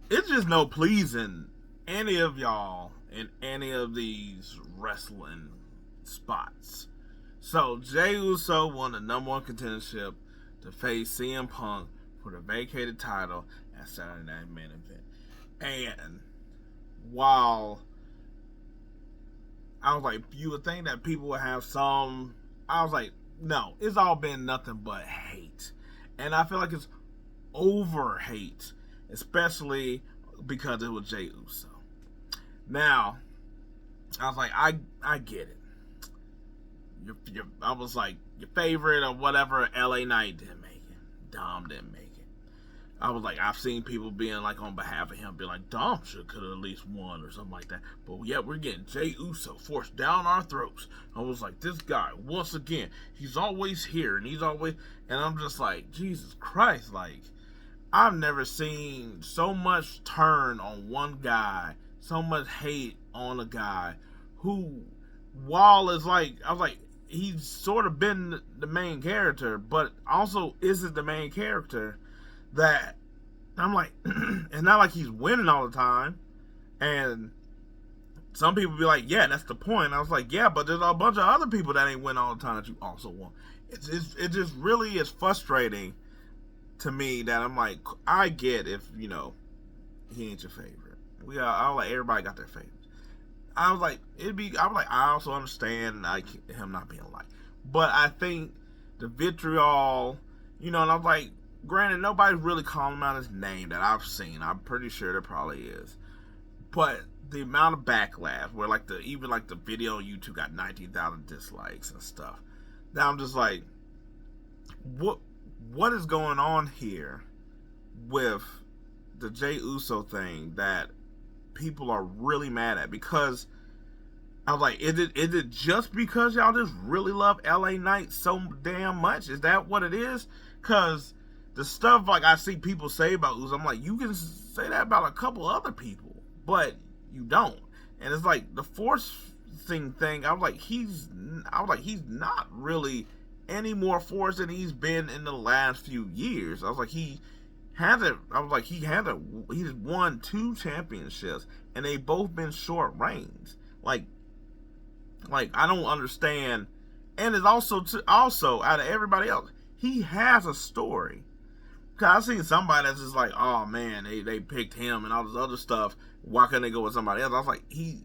it's just no pleasing any of y'all in any of these wrestling spots. So Jey Uso won the number one contendership to face CM Punk for the vacated title at Saturday Night Main Event. And while I was like, you would think that people would have some, I was like, no, it's all been nothing but hate. And I feel like it's over hate, especially because it was Jey Uso. Now, I was like, I get it. I was like, your favorite or whatever, LA Knight didn't make it. Dom didn't make it. I was like, I've seen people being like on behalf of him, being like, Dom could have at least won or something like that. But yeah, we're getting Jey Uso forced down our throats. I was like, this guy, once again, he's always here and and I'm just like, Jesus Christ, like, I've never seen so much turn on one guy, so much hate on a guy who, while is like, I was like, he's sort of been the main character, but also isn't the main character. That I'm like, it's not like he's winning all the time. And some people be like, yeah, that's the point. I was like, yeah, but there's a bunch of other people that ain't win all the time that you also won. It just really is frustrating to me that I'm like, I get if, he ain't your favorite. I was like, everybody got their favorites. I was like, I also understand like him not being liked. But I think the vitriol, and I was like, granted, nobody's really calling him out his name that I've seen. I'm pretty sure there probably is. But the amount of backlash, where even the video on YouTube got 19,000 dislikes and stuff. Now I'm just like, what is going on here with the Jey Uso thing that people are really mad at? Because I was like, is it just because y'all just really love LA Knight so damn much? Is that what it is? Because the stuff like I see people say about Uso, I'm like, you can say that about a couple other people, but you don't. And it's like the forcing thing. I was like, he's not really any more forced than he's been in the last few years. I was like, he's won 2 championships, and they both been short reigns. Like I don't understand. And it's also out of everybody else, he has a story. Cause I've seen somebody that's just like, oh man, they picked him and all this other stuff. Why couldn't they go with somebody else? I was like, he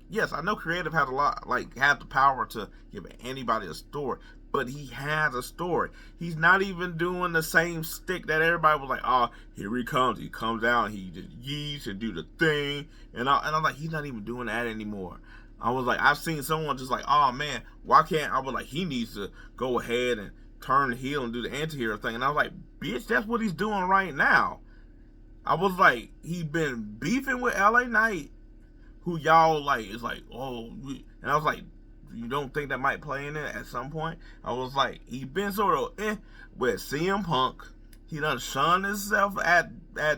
yes, I know creative has have the power to give anybody a story, but he has a story. He's not even doing the same stick that everybody was like, oh, here he comes. He comes out, he just yeets and do the thing, and I'm like, he's not even doing that anymore. I was like, I've seen someone just like, oh man, why can't I was like, he needs to go ahead and turn heel and do the anti-hero thing. And I was like, bitch, that's what he's doing right now. I was like, he's been beefing with LA Knight, who y'all like is like, oh, and I was like, you don't think that might play in it at some point? I was like, he been sort of with CM Punk. He done shunned himself at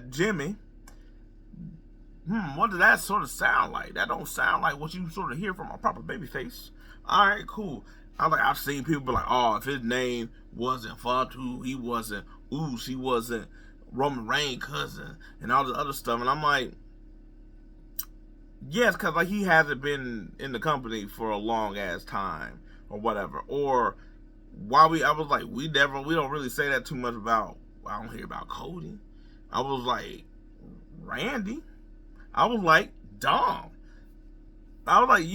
Jimmy. What does that sort of sound like? That don't sound like what you sort of hear from a proper babyface. All right, cool. I was like, I've seen people be like, oh, if his name wasn't Fatu, he wasn't Oos, he wasn't Roman Reigns' cousin, and all this other stuff. And I'm like, yes, because like he hasn't been in the company for a long ass time or whatever. Or I was like, we don't really say that too much about. I don't hear about Cody. I was like, Randy. I was like, Dom. I was like,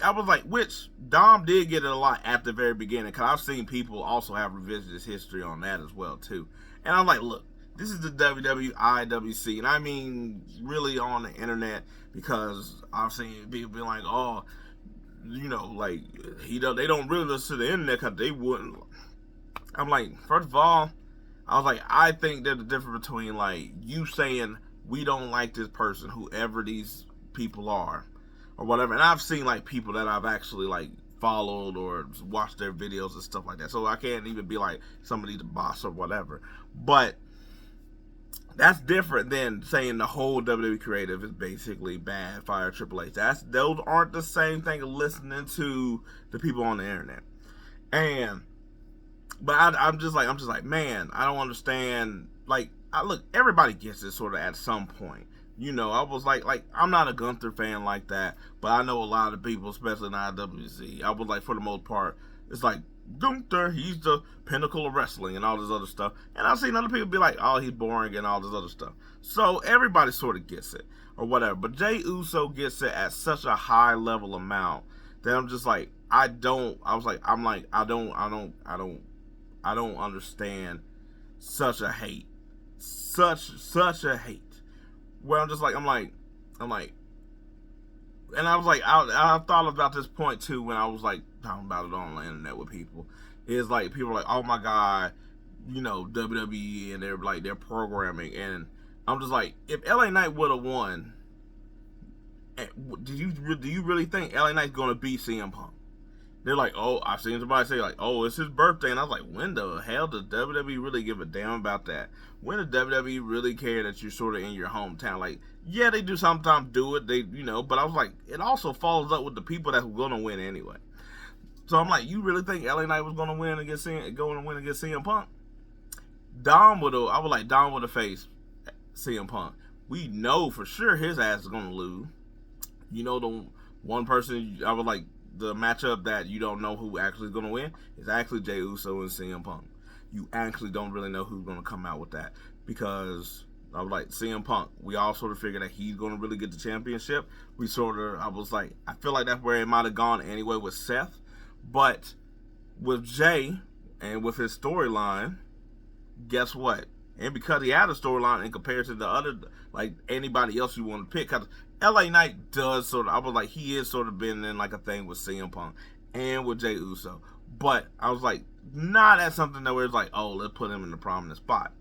I was like, which Dom did get it a lot at the very beginning, because I've seen people also have revisionist history on that as well, too. And I'm like, look, this is the WWIWC, and I mean, really on the internet, because I've seen people be like, oh, like, they don't really listen to the internet, because they wouldn't. I'm like, first of all, I was like, I think there's a difference between, like, you saying, we don't like this person, whoever these people are, or whatever. And I've seen like people that I've actually like followed or watched their videos and stuff like that. So I can't even be like somebody's the boss or whatever. But that's different than saying the whole WWE creative is basically bad, fire Triple H. Those aren't the same thing as listening to the people on the internet. But I'm just like, man, I don't understand. Like, look, everybody gets it sort of at some point. I was like I'm not a Gunther fan like that, but I know a lot of people, especially in IWC. I was like, for the most part, it's like Gunther, he's the pinnacle of wrestling and all this other stuff. And I've seen other people be like, oh, he's boring and all this other stuff. So everybody sort of gets it or whatever. But Jey Uso gets it at such a high level amount that I'm just like, I don't understand such a hate. Such a hate. Where I'm like, and I was like, I thought about this point too when I was like talking about it on the internet with people. It's like people are like, oh my god, WWE, and they're like, they're programming, and I'm just like, if LA Knight would have won, do you really think LA Knight's gonna beat CM Punk? They're like, oh, I've seen somebody say like, oh, it's his birthday, and I was like, when the hell does WWE really give a damn about that? When does WWE really care that you're sort of in your hometown? Like, yeah, they do sometimes do it, but I was like, it also follows up with the people that's gonna win anyway. So I'm like, you really think LA Knight was gonna win against CM Punk? Dom would have faced CM Punk. We know for sure his ass is gonna lose. The one person I was like, the matchup that you don't know who actually is going to win is actually Jey Uso and CM Punk. You actually don't really know who's going to come out with that, because I was like, CM Punk, we all sort of figured that he's going to really get the championship. I was like, I feel like that's where it might have gone anyway with Seth. But with Jey and with his storyline, guess what? And because he had a storyline in comparison to other, like anybody else you want to pick, because LA Knight does sort of, I was like, he is sort of been in like a thing with CM Punk and with Jey Uso. But I was like, not as something that where it's like, oh, let's put him in the prominent spot.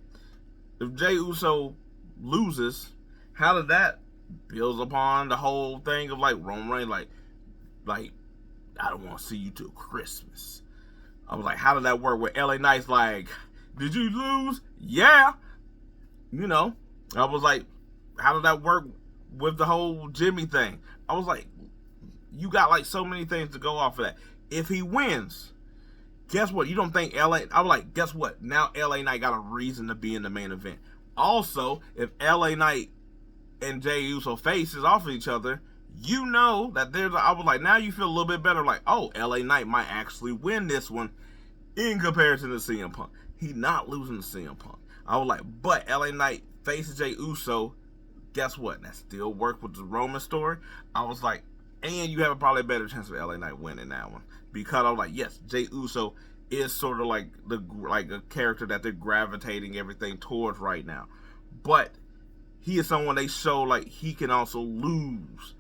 If Jey Uso loses, how did that build upon the whole thing of like Roman Reigns, like I don't want to see you till Christmas. I was like, how did that work with LA Knight's like, did you lose? Yeah. I was like, how did that work with the whole Jimmy thing? I was like, you got like so many things to go off of that. If he wins, guess what? You don't think I was like, guess what? Now LA Knight got a reason to be in the main event. Also, if LA Knight and Jey Uso faces off of each other, that I was like, now you feel a little bit better, like, oh, LA Knight might actually win this one in comparison to CM Punk. He's not losing to CM Punk. I was like, but LA Knight faces Jey Uso, guess what? That still worked with the Roman story. I was like, and you have probably a better chance of LA Knight winning that one, because I was like, yes, Jey Uso is sort of like a character that they're gravitating everything towards right now, but he is someone they show like he can also lose,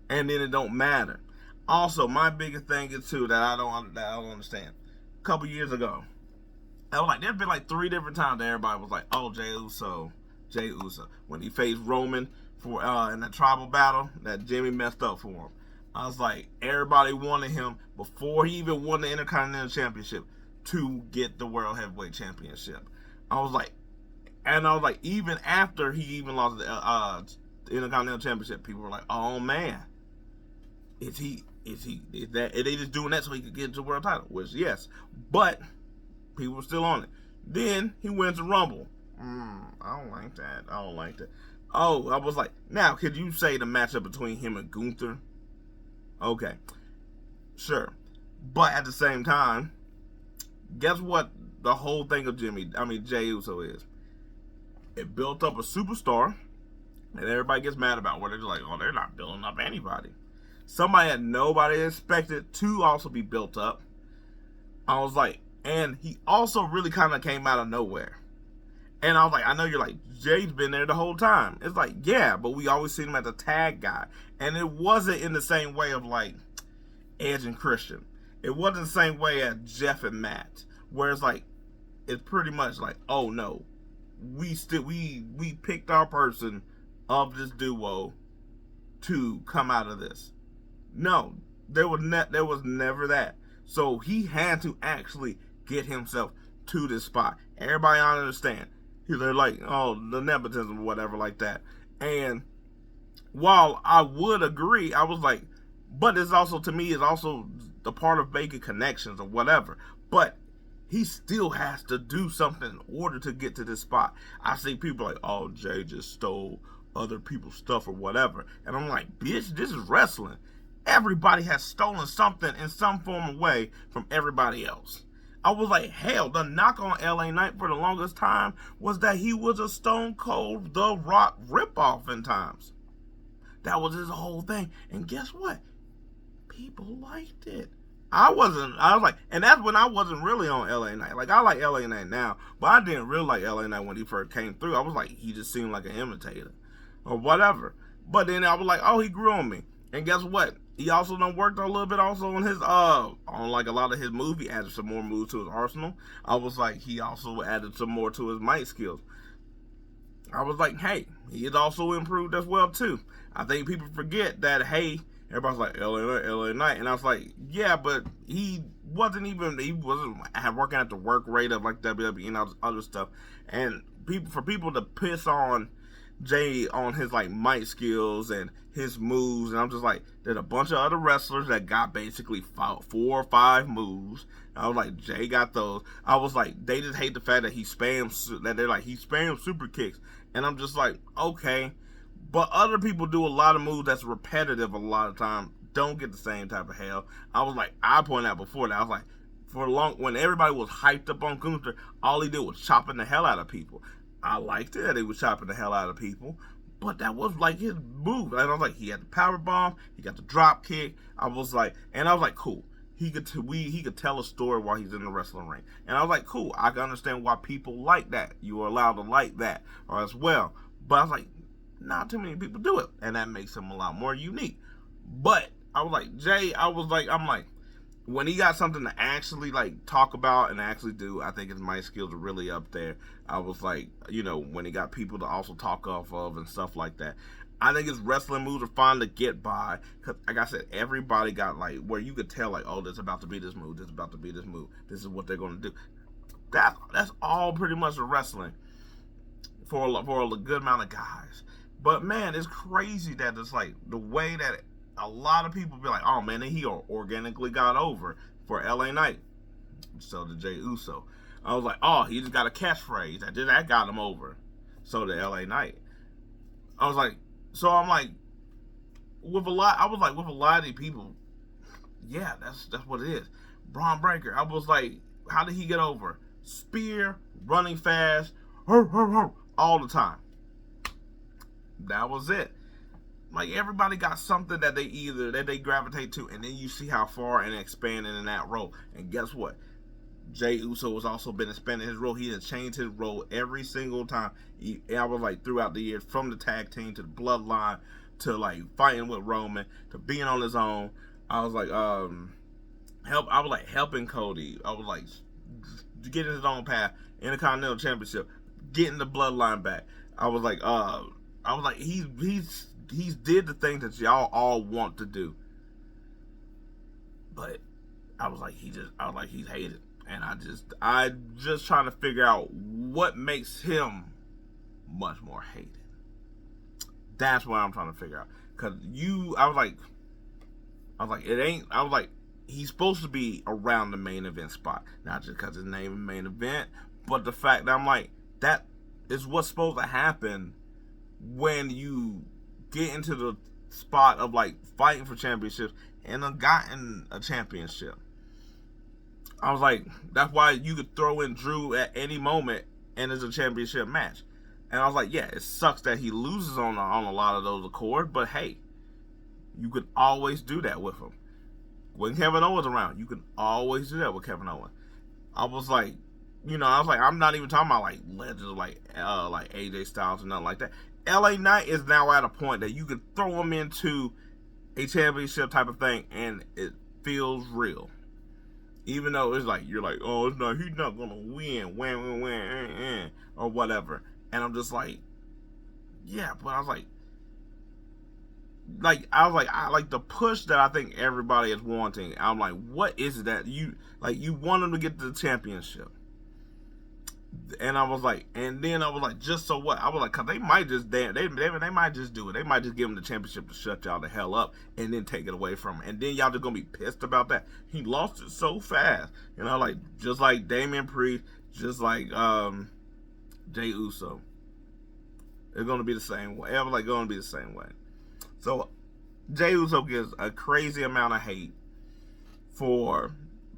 and then it don't matter. Also, my biggest thing is too that I don't understand. A couple years ago, I was like, there's been like 3 different times that everybody was like, oh, Jey Uso, when he faced Roman for in the tribal battle that Jimmy messed up for him. I was like, everybody wanted him before he even won the Intercontinental Championship to get the World Heavyweight Championship. I was like, even after he even lost the Intercontinental Championship, people were like, oh man, is that, are they just doing that so he could get into the world title? Which, yes, but people were still on it. Then he wins the Rumble. I don't like that. Oh, I was like, now, could you say the matchup between him and Gunther? Okay, sure. But at the same time, guess what the whole thing of Jey Uso is? It built up a superstar that everybody gets mad about, where they're like, oh, they're not building up anybody. Somebody that nobody expected to also be built up. I was like, and he also really kind of came out of nowhere. And I was like, I know you're like, Jay's been there the whole time. It's like, yeah, but we always seen him as a tag guy. And it wasn't in the same way of like Edge and Christian. It wasn't the same way as Jeff and Matt. Where it's like, it's pretty much like, oh no, we picked our person of this duo to come out of this. No, there was never that. So he had to actually get himself to this spot. Everybody understand. They're like, oh, the nepotism or whatever like that. And while I would agree, I was like, but it's also, to me, it's also the part of making connections or whatever. But he still has to do something in order to get to this spot. I see people like, oh, Jey just stole other people's stuff or whatever. And I'm like, bitch, this is wrestling. Everybody has stolen something in some form of way from everybody else. I was like, hell, the knock on LA Knight for the longest time was that he was a Stone Cold The Rock ripoff in times. That was his whole thing. And guess what? People liked it. I was like, and that's when I wasn't really on LA Knight. Like, I like LA Knight now, but I didn't really like LA Knight when he first came through. I was like, he just seemed like an imitator or whatever. But then I was like, oh, he grew on me. And guess what? He also done worked a little bit also on his on like a lot of his moves. He added some more moves to his arsenal. I was like, he also added some more to his mic skills. I was like, hey, he has also improved as well too. I think people forget that, hey, everybody's like, LA Knight. And I was like, yeah, but he wasn't working at the work rate of like WWE and all this other stuff. And for people to piss on Jey on his like mic skills and his moves, and I'm just like, there's a bunch of other wrestlers that got basically 4 or 5 moves. I was like, Jey got those. I was like, they just hate the fact that he spams super kicks, and I'm just like, okay, but other people do a lot of moves that's repetitive a lot of time, don't get the same type of hell. I was like, I pointed out before that, I was like, when everybody was hyped up on Gunther, all he did was chopping the hell out of people. I liked it that he was chopping the hell out of people, but that was like his move. And I was like, he had the power bomb, he got the drop kick. I was like, cool. He could tell a story while he's in the wrestling ring. And I was like, cool. I can understand why people like that. You are allowed to like that as well. But I was like, not too many people do it, and that makes him a lot more unique. But I was like, Jey, I'm like, when he got something to actually like talk about and actually do, I think his mic skills are really up there. I was like, when he got people to also talk off of and stuff like that. I think his wrestling moves are fun to get by, because like I said, everybody got like where you could tell like, oh, this is about to be this move, this is about to be this move, this is what they're going to do. That's all pretty much the wrestling for a good amount of guys. But man, it's crazy that it's like the way that a lot of people be like, oh man, he organically got over for LA Knight. So did Jey Uso. I was like, oh, he just got a catchphrase. That got him over. So did LA Knight. I'm like, with a lot of these people, yeah, that's what it is. Braun Breaker, I was like, how did he get over? Spear, running fast, all the time. That was it. Like, everybody got something that they gravitate to, and then you see how far and expanding in that role. And guess what? Jey Uso has also been expanding his role. He has changed his role every single time. I was like, throughout the years, from the tag team to the bloodline to like fighting with Roman to being on his own. I was like, helping Cody. I was like, getting his own path, Intercontinental Championship, getting the bloodline back. I was like, he's did the things that y'all all want to do. But I was like, he's hated. And I just trying to figure out what makes him much more hated. That's what I'm trying to figure out. Cause he's supposed to be around the main event spot. Not just because his name is main event, but the fact that I'm like, that is what's supposed to happen when you get into the spot of like fighting for championships and gotten a championship. I was like, that's why you could throw in Drew at any moment and it's a championship match. And I was like, yeah, it sucks that he loses on a lot of those accords, but hey, you could always do that with him. When Kevin Owens around, you can always do that with Kevin Owens. I was like, I'm not even talking about like legends like AJ Styles and nothing like that. LA Knight is now at a point that you could throw him into a championship type of thing and it feels real. Even though it's like, you're like, oh, he's not gonna win, or whatever. And I'm just like, yeah, but I was like the push that I think everybody is wanting. I'm like, what is it that you want him to get to the championship? And I was like, and then I was like, just so what? I was like, cause they might just they might just do it. They might just give him the championship to shut y'all the hell up and then take it away from him. And then y'all just gonna be pissed about that. He lost it so fast, like just like Damian Priest, just like Jey Uso. It's gonna be the same way. It was like gonna be the same way. So Jey Uso gets a crazy amount of hate for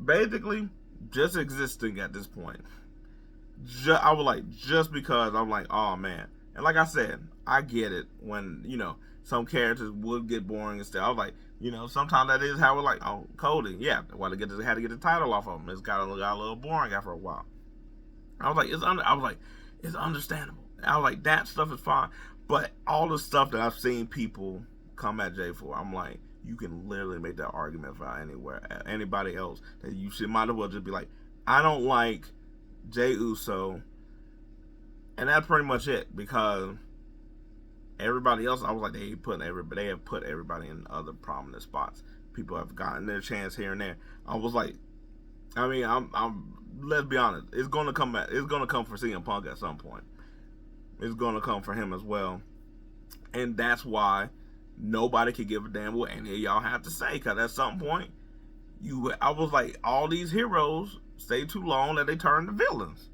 basically just existing at this point. I was like, just because I'm like, oh man. And like I said, I get it when, some characters would get boring and stuff. I was like, sometimes that is how we're like, oh, Cody, yeah, had to get the title off of him. It's got a little boring after a while. I was like, it's understandable. I was like, that stuff is fine. But all the stuff that I've seen people come at Jay for, I'm like, you can literally make that argument for anybody else. That you might as well just be like, I don't like Jey Uso, and that's pretty much it, because everybody else, I was like, they have put everybody in other prominent spots. People have gotten their chance here and there. I was like, I mean, I'm let's be honest, it's gonna come for CM Punk at some point. It's gonna come for him as well, and that's why nobody can give a damn what any of y'all have to say, because at some point, I was like, all these heroes stay too long that they turn to villains.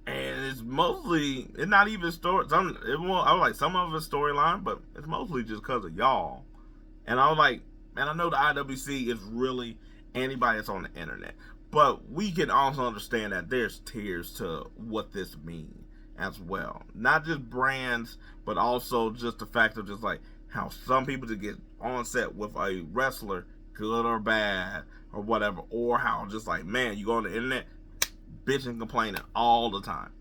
And it's not even story. I was like, some of it's storyline, but it's mostly just because of y'all. And I was like, man, I know the IWC is really anybody that's on the internet, but we can also understand that there's tiers to what this means as well. Not just brands, but also just the fact of just like how some people just get on set with a wrestler, good or bad or whatever, or how just like, man, you go on the internet bitching, complaining all the time.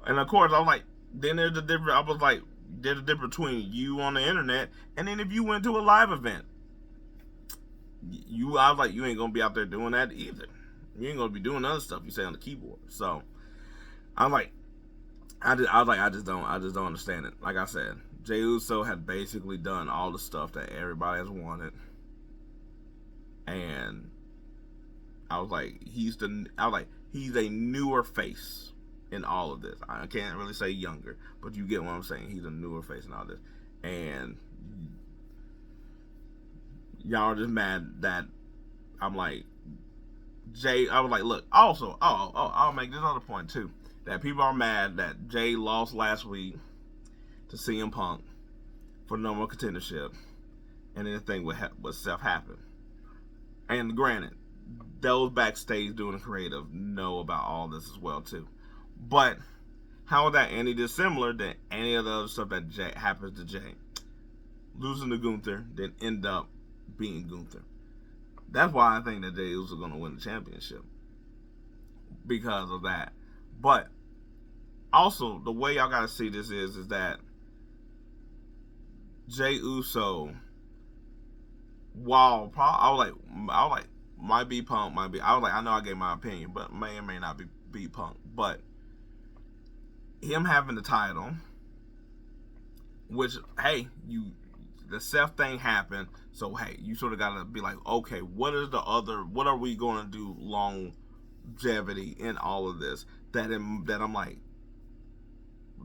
And of course, I was like, then there's a difference between you on the internet and then if you went to a live event. I was like, you ain't gonna be out there doing that either. You ain't gonna be doing other stuff you say on the keyboard. So I'm like, I just don't understand it. Like I said, Jey Uso had basically done all the stuff that everybody has wanted. And I was like, he's a newer face in all of this. I can't really say younger, but you get what I'm saying. He's a newer face in all this. And y'all are just mad that I'm like, I was like, look, also, I'll make this other point too. That people are mad that Jay lost last week to CM Punk for the number one contendership, and then the thing with Seth happened. And granted, those backstage doing the creative know about all this as well too. But how is that any dissimilar than any of the other stuff that happens to Jay? Losing to Gunther, then end up being Gunther. That's why I think that Jey Uso is going to win the championship. Because of that. But also, the way y'all got to see this is that Jey Uso, while I was like, might be Punk, might be. I was like, I know I gave my opinion, but may or may not be Punk. But him having the title, which, hey, the Seth thing happened, so hey, you sort of gotta be like, okay, what are we gonna do longevity in all of this? That I'm like,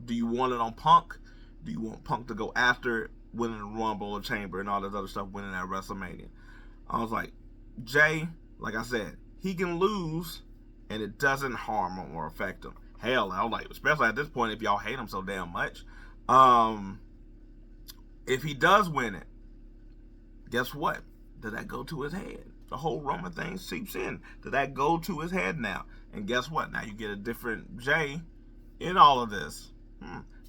do you want it on Punk? Do you want Punk to go after winning the Rumble or Chamber and all that other stuff, winning at WrestleMania? I was like, Jay, like I said, he can lose and it doesn't harm him or affect him. Hell, I was like, especially at this point, if y'all hate him so damn much, if he does win it, guess what? Does that go to his head? The whole Roman thing seeps in. Does that go to his head now? And guess what? Now you get a different Jay in all of this.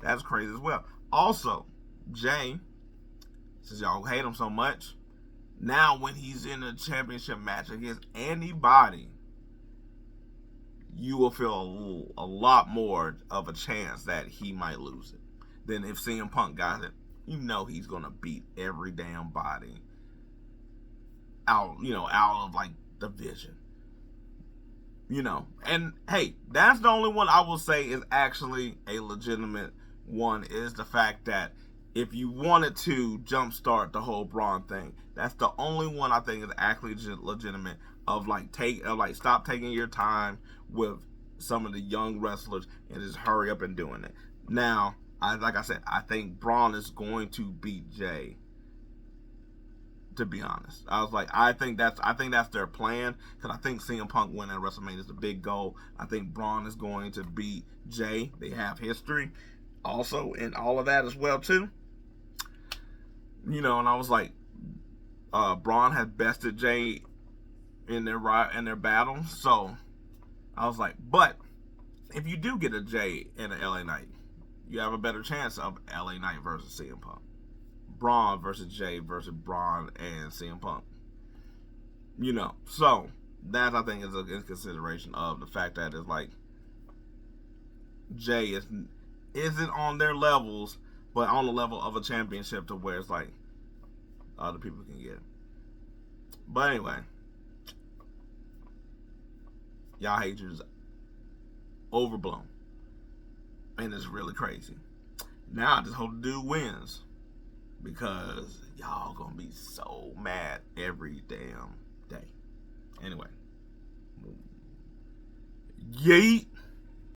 That's crazy as well. Also, Jay, since y'all hate him so much, now when he's in a championship match against anybody, you will feel a lot more of a chance that he might lose it than if CM Punk got it. You know he's gonna beat every damn body out of like the division. And hey, that's the only one I will say is actually a legitimate one, is the fact that if you wanted to jumpstart the whole Braun thing, that's the only one I think is actually legitimate of stop taking your time with some of the young wrestlers and just hurry up and doing it. Now, like I said, I think Braun is going to beat Jey. To be honest, I think that's their plan, because I think CM Punk winning at WrestleMania is the big goal. I think Braun is going to beat Jey. They have history also in all of that as well too. And I was like, Braun has bested Jey in their battle, so I was like, but if you do get a Jey in an LA Knight, you have a better chance of LA Knight versus CM Punk. Braun versus Jey versus Braun and CM Punk. So that I think is in consideration of the fact that it's like Jey isn't on their levels, but on the level of a championship to where it's like other people can get it. But anyway, y'all hate you is overblown, and it's really crazy. Now I just hope the dude wins, because y'all gonna be so mad every damn day. Anyway, yeet.